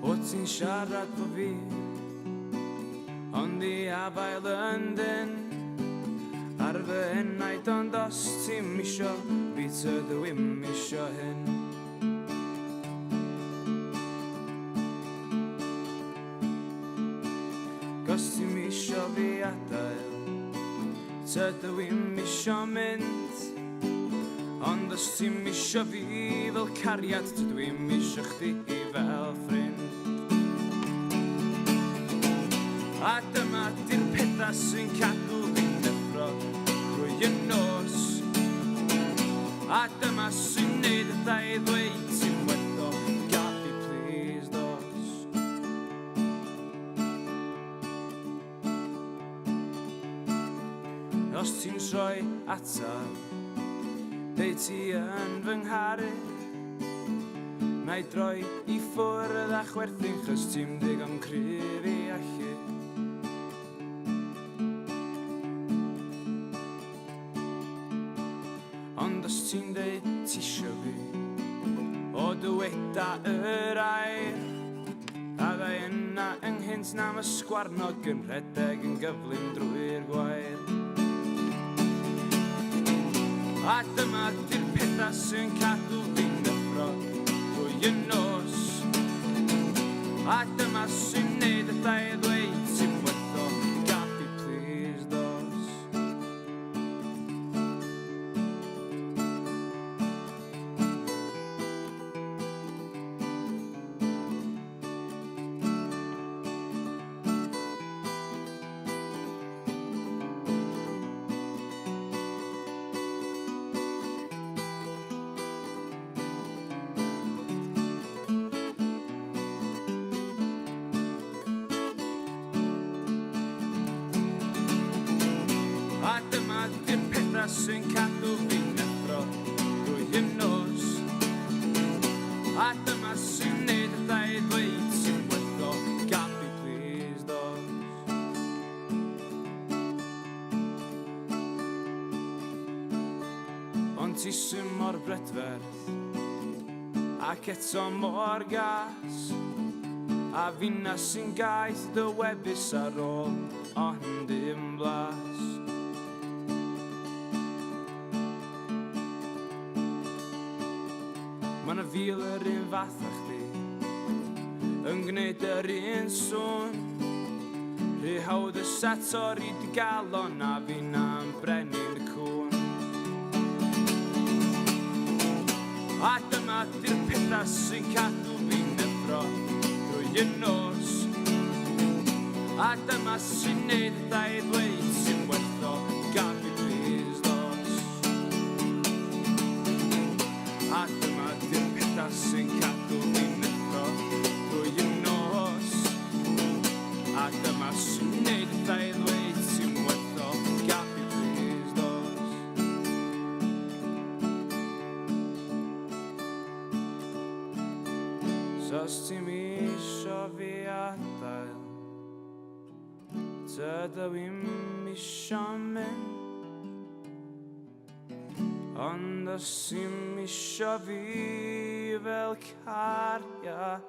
O ti'n siarad fo fi Ond i afael yn dyn Ar fy henaid ond os ti'n isio Fi tydw i'm isio hyn Os ti'n isio fi adael Tydw i'm isio mynd Ond os ti'n isio fi fel cariad Tydw i'm isio chdi fel ffrind A dyma di'r pethau sy'n cadw fi'n neffro drwy y nos A dyma sy'n neud y ddau ddweud ti'n weddo Gaffi please dos Os ti'n troi ataf Deud ti yn fy ngharu Na I droi I ffwrdd a chwerthin Chos ti'n digon cryf I allu Ond os ti'n deud t'isio fi O dyweda yr air A ddau yna ynghynt nam ysgwarnog Yn rhedeg yn gyflym drwy'r gwair A dyma di'r pethau sy'n cadw fi'n neffro drwy y nos A dyma sy'n neud y ddau ddweud ti'n weddo Gaffi please dos A dyma di'r pethau sy'n cadw fi'n neffro drwy y nos A dyma sy'n neud y ddau ddweud sy'n weddo Gaffi please dos Ond ti sy'n mor brydferth Ac eto mor gas A finna sy'n gaeth dy webus ar ôl Ond dim blas Ma' 'na fil yr un fath â chdi Yn gwneud yr un sŵn Rhy hawdd y satori di galon A finna'n brenin y cwn A dyma di'r pethau sy'n cadw fi'n neffro drwy y nos A dyma sy'n neud y ddau ddweud sy'n weddo Gaffi please dos A dyma di'r pethau sy'n cadw fi'n neffro drwy y nos A dyma sy'n neud y ddau ddweud sy'n weddo Gaffi please dos So os ti'n isio fi adael Tydw i'm isio mynd Ond os ti'n isio fi fel cariad